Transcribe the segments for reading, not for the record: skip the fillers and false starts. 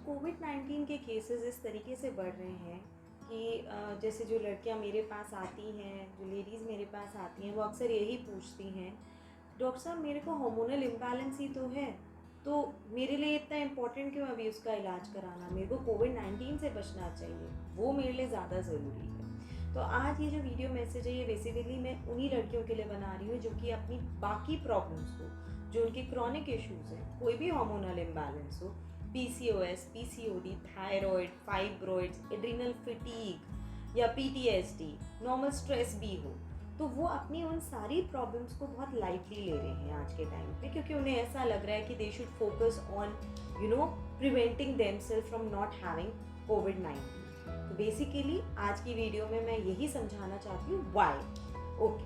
कोविड-19 के केसेस इस तरीके से बढ़ रहे हैं कि जैसे जो लड़कियां मेरे पास आती हैं, जो लेडीज़ मेरे पास आती हैं, वो अक्सर यही पूछती हैं, डॉक्टर साहब मेरे को हार्मोनल इम्बैलेंस ही तो है, तो मेरे लिए इतना इम्पोर्टेंट क्यों अभी उसका इलाज कराना? मेरे को कोविड-19 से बचना चाहिए, वो मेरे लिए ज़्यादा ज़रूरी है। तो आज ये जो वीडियो मैसेज है, ये बेसिकली मैं उन्हीं लड़कियों के लिए बना रही हूँ जो कि अपनी बाकी प्रॉब्लम्स को, जो उनके क्रॉनिक इश्यूज़ हैं, कोई भी हार्मोनल इम्बैलेंस हो, PCOS, PCOD, thyroid, fibroids, adrenal fatigue या पीटीएसडी, नॉर्मल स्ट्रेस भी हो, तो वो अपनी उन सारी प्रॉब्लम्स को बहुत लाइटली ले रहे हैं आज के टाइम पे, क्योंकि उन्हें ऐसा लग रहा है कि they should focus on preventing themselves from not having COVID. तो बेसिकली आज की वीडियो में मैं यही समझाना चाहती हूँ व्हाई। ओके,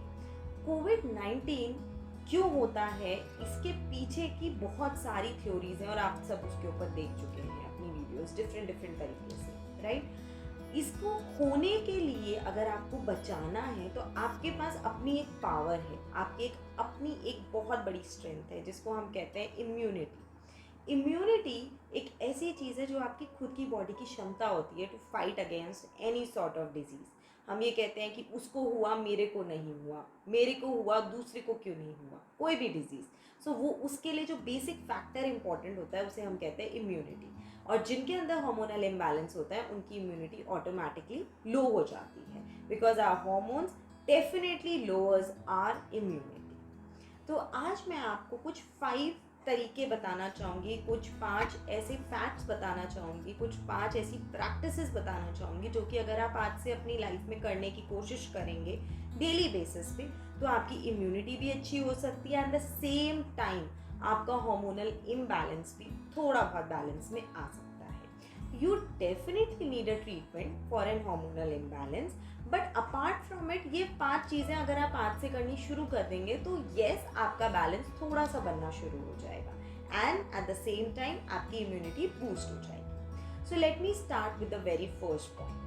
कोविड-19 क्यों होता है, इसके पीछे की बहुत सारी थ्योरीज हैं और आप सब उसके ऊपर देख चुके हैं अपनी वीडियोस डिफरेंट तरीके से, राइट। इसको होने के लिए अगर आपको बचाना है तो आपके पास अपनी एक पावर है, आपकी अपनी एक बहुत बड़ी स्ट्रेंथ है जिसको हम कहते हैं इम्यूनिटी। इम्यूनिटी एक ऐसी चीज़ है जो आपकी खुद की बॉडी की क्षमता होती है to fight against any sort of disease. हम ये कहते हैं कि उसको हुआ मेरे को नहीं हुआ, मेरे को हुआ दूसरे को क्यों नहीं हुआ, कोई भी डिजीज़। सो वो उसके लिए जो बेसिक फैक्टर इंपॉर्टेंट होता है उसे हम कहते हैं इम्यूनिटी। और जिनके अंदर हार्मोनल इम्बैलेंस होता है उनकी इम्यूनिटी ऑटोमेटिकली लो हो जाती है, because our hormones definitely lowers our immunity. तो आज मैं आपको कुछ 5 तरीके बताना चाहूँगी, कुछ 5 ऐसे फैक्ट्स बताना चाहूँगी, कुछ 5 ऐसी प्रैक्टिसेस बताना चाहूँगी जो कि अगर आप आज से अपनी लाइफ में करने की कोशिश करेंगे डेली बेसिस पे तो आपकी इम्यूनिटी भी अच्छी हो सकती है, एट द सेम टाइम आपका हार्मोनल इम्बैलेंस भी थोड़ा बहुत बैलेंस में आ सकता है। You definitely need a treatment for an hormonal imbalance, but apart from it ये 5 चीज़ें अगर आप आज से करनी शुरू कर देंगे तो येस आपका बैलेंस थोड़ा सा बनना शुरू हो जाएगा and at the same time आपकी इम्यूनिटी बूस्ट हो जाएगी। So let me start with the very first point.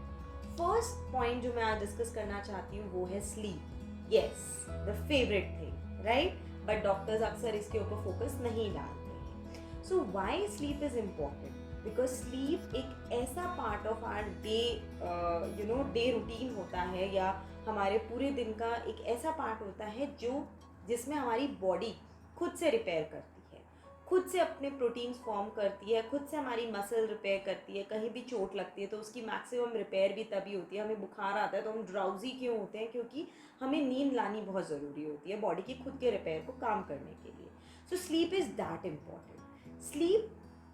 First point जो मैं आज डिस्कस करना चाहती हूँ वो है sleep. Yes, the favourite thing, right, but doctors अक्सर इसके ऊपर फोकस नहीं डालते हैं। So why sleep is important? Because sleep एक ऐसा part of our day routine होता है, या हमारे पूरे दिन का एक ऐसा पार्ट होता है जिसमें हमारी बॉडी खुद से रिपेयर करती है, खुद से अपने प्रोटीन्स फॉर्म करती है, खुद से हमारी मसल रिपेयर करती है। कहीं भी चोट लगती है तो उसकी मैक्सिमम रिपेयर भी तभी होती है। हमें बुखार आता है तो हम ड्राउजी क्यों होते हैं? क्योंकि हमें नींद लानी बहुत ज़रूरी होती है बॉडी की खुद के रिपेयर को काम करने के लिए। So sleep is that important. Sleep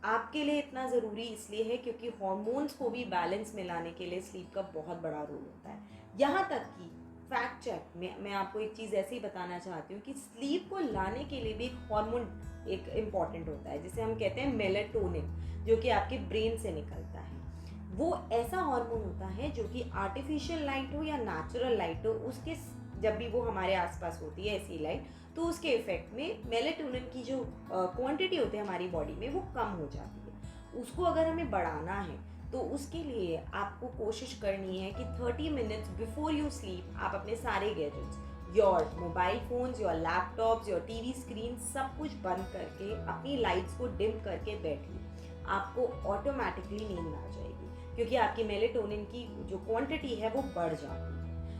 आपके लिए इतना ज़रूरी इसलिए है क्योंकि हार्मोन्स को भी बैलेंस में लाने के लिए स्लीप का बहुत बड़ा रोल होता है। यहाँ तक कि फैक्ट चेक में मैं आपको एक चीज़ ऐसे ही बताना चाहती हूँ कि स्लीप को लाने के लिए भी एक हार्मोन एक इम्पॉर्टेंट होता है जिसे हम कहते हैं मेलेटोनिन, जो कि आपके ब्रेन से निकलता है। वो ऐसा हार्मोन होता है जो कि आर्टिफिशियल लाइट हो या नेचुरल लाइट हो, उसके जब भी वो हमारे आसपास होती है ऐसी लाइट, तो उसके इफेक्ट में मेलेटोनिन की जो क्वांटिटी होती है हमारी बॉडी में वो कम हो जाती है। उसको अगर हमें बढ़ाना है तो उसके लिए आपको कोशिश करनी है कि 30 मिनट्स बिफोर यू स्लीप आप अपने सारे gadgets, your mobile phones, your laptops, your TV screen, सब कुछ बंद करके अपनी लाइट्स को डिम करके बैठिए। आपको ऑटोमेटिकली नींद आ जाएगी क्योंकि आपकी मेलेटोनिन की जो क्वांटिटी है वो बढ़ जाती है।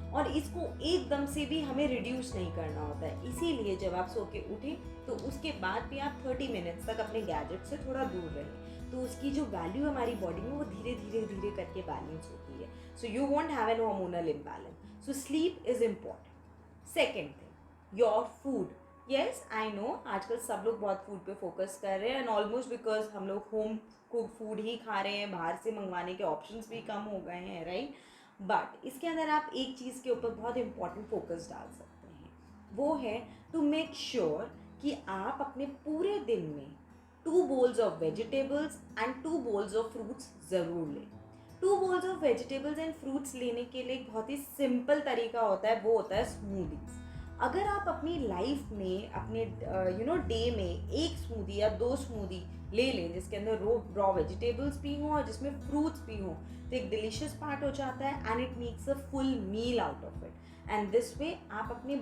और इसको एकदम से भी हमें रिड्यूस नहीं करना होता है, इसीलिए जब आप सो के उठें तो उसके बाद भी आप 30 मिनट्स तक अपने गैजेट से थोड़ा दूर रहें, तो उसकी जो वैल्यू हमारी बॉडी में वो धीरे धीरे करके बैलेंस होती है। So you want have an hormonal imbalance, so sleep is important. Second thing, your food. Yes I know आजकल सब लोग बहुत फूड पे फोकस कर रहे हैं एंड ऑलमोस्ट बिकॉज हम लोग होम कुक फूड ही खा रहे हैं, बाहर से मंगवाने के ऑप्शंस भी कम हो गए हैं, राइट। बट इसके अंदर आप एक चीज़ के ऊपर बहुत इंपॉर्टेंट फोकस डाल सकते हैं, वो है टू मेक श्योर कि आप अपने पूरे दिन में 2 bowls of vegetables and 2 bowls of fruits ज़रूर लें। 2 bowls of vegetables and fruits लेने के लिए एक बहुत ही सिंपल तरीका होता है, वो होता है स्मूदीज। अगर आप अपनी लाइफ में अपने डे में एक स्मूदी या 2 स्मूदी ले लें जिसके अंदर रॉ वेजिटेबल्स भी हों और जिसमें फ्रूट्स भी हों, तो एक डिलीशियस पार्ट हो जाता है and it makes a full meal out of it. And this way आप अपने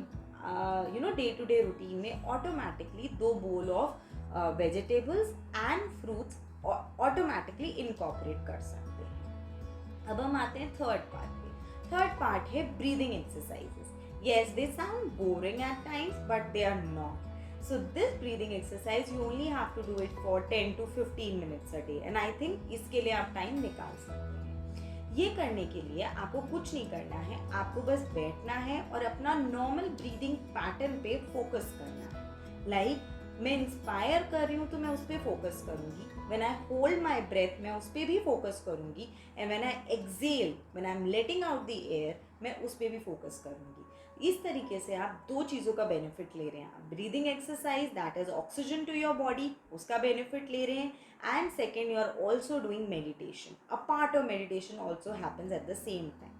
डे टू डे रूटीन में automatically 2 bowl of vegetables and fruits automatically incorporate कर सकते हैं। अब हम आते हैं थर्ड पार्ट पे। थर्ड पार्ट है breathing exercises. Yes, they sound boring at times, but they are not. So this breathing exercise, you only have to do it for 10 to 15 minutes a day. And I think इसके लिए आप time निकाल सकते हैं। ये करने के लिए आपको कुछ नहीं करना है, आपको बस बैठना है और अपना नॉर्मल ब्रीदिंग पैटर्न पे फोकस करना है। लाइक मैं इंस्पायर कर रही हूँ तो मैं उस पर फोकस करूँगी, when I hold my breath मैं उस पर भी फोकस करूँगी, and when I exhale, when I am letting out the air, मैं उस पर भी फोकस करूँगी। इस तरीके से आप दो चीज़ों का बेनिफिट ले रहे हैं। Breathing exercise that is oxygen to your body, उसका बेनिफिट ले रहे हैं, and second you are also doing meditation. A part of meditation also happens at the same time.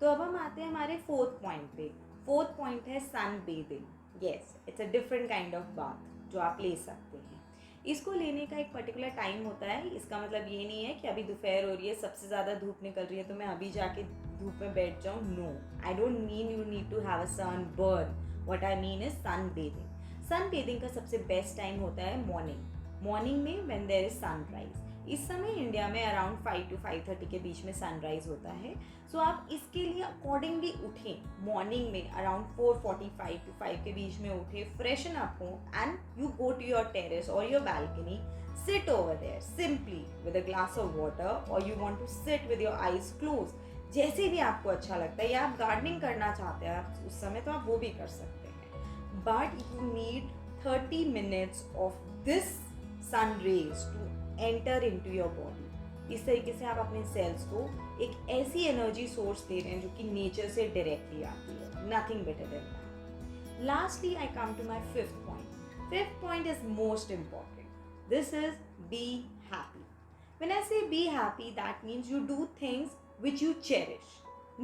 तो अब हम आते हैं हमारे फोर्थ पॉइंट पे। फोर्थ पॉइंट है sun bathing. Yes, it's a different kind of bath जो आप ले सकते हैं। इसको लेने का एक पर्टिकुलर टाइम होता है। इसका मतलब ये नहीं है कि अभी दोपहर हो रही है, सबसे ज़्यादा धूप निकल रही है तो मैं अभी जाके धूप में बैठ जाऊँ। No, I don't mean you need to have a sunburn. What I mean is sunbathing. Sunbathing का सबसे बेस्ट टाइम होता है मॉर्निंग में व्हेन देयर इज सनराइज। इस समय इंडिया में अराउंड 5 to 5:30 के बीच में सनराइज होता है। सो आप इसके लिए अकॉर्डिंगली उठें मॉर्निंग में अराउंड 4:45 to 5 के बीच में उठें, फ्रेशन अप हो, and you go to your terrace और your balcony, sit over there simply with a glass of water, or you want to sit with your eyes closed, जैसे भी आपको अच्छा लगता है। या आप गार्डनिंग करना चाहते हैं आप उस समय, तो आप वो भी कर सकते हैं। But you need 30 minutes of this sun rays to enter into your body. इस तरीके से आप अपने सेल्स को एक ऐसी एनर्जी सोर्स दे रहे हैं जो कि नेचर से डायरेक्टली आती है। Nothing better than that. Lastly I come to my fifth point. Fifth point is most important. This is be happy. When I say be happy, that means you do things which you cherish.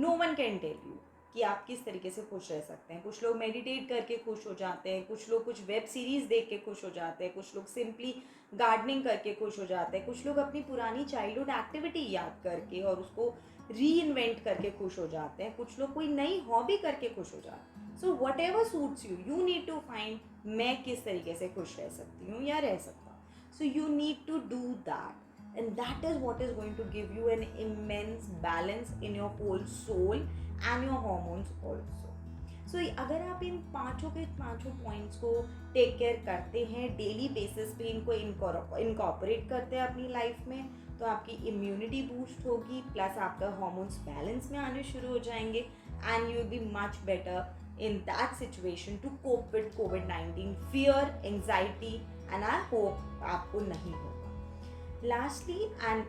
No one can tell you कि आप किस तरीके से खुश रह सकते हैं। कुछ लोग मेडिटेट करके खुश हो जाते हैं, कुछ लोग कुछ वेब सीरीज़ देख के खुश हो जाते हैं, कुछ लोग सिंपली गार्डनिंग करके खुश हो जाते हैं, कुछ लोग अपनी पुरानी चाइल्डहुड एक्टिविटी याद करके और उसको री इन्वेंट करके खुश हो जाते हैं, कुछ लोग कोई नई हॉबी करके खुश हो जाते हैं। So whatever suits you, you need to find मैं किस तरीके से खुश रह सकती हूँ या रह सकता हूँ। So you need to do that, and that is what is going to give you an immense balance in your whole soul and your hormones also. So अगर आप इन पांचों के पांचों पॉइंट्स को टेक केयर करते हैं, डेली बेसिस पे इनको इनकॉर्पोरेट करते हैं अपनी लाइफ में, तो आपकी इम्यूनिटी बूस्ट होगी, प्लस आपका हार्मोन्स बैलेंस में आने शुरू हो जाएंगे, and you will be much better in that situation to cope with COVID-19 fear, anxiety, and I hope आपको नहीं होगा. Lastly, and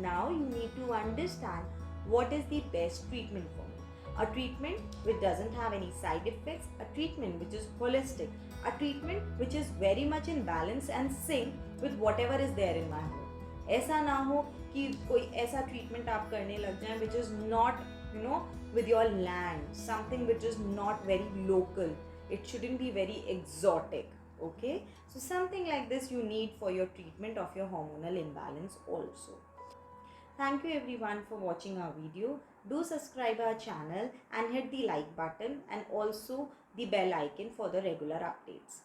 now you need to understand what is the best treatment for me. A treatment which doesn't have any side effects, a treatment which is holistic, a treatment which is very much in balance and sync with whatever is there in my home. ऐसा ना हो कि कोई ऐसा treatment आप करने लग जाएं which is not, with your land, something which is not very local. It shouldn't be very exotic. Okay, so something like this you need for your treatment of your hormonal imbalance also. Thank you everyone for watching our video. Do subscribe our channel and hit the like button, and also the bell icon for the regular updates.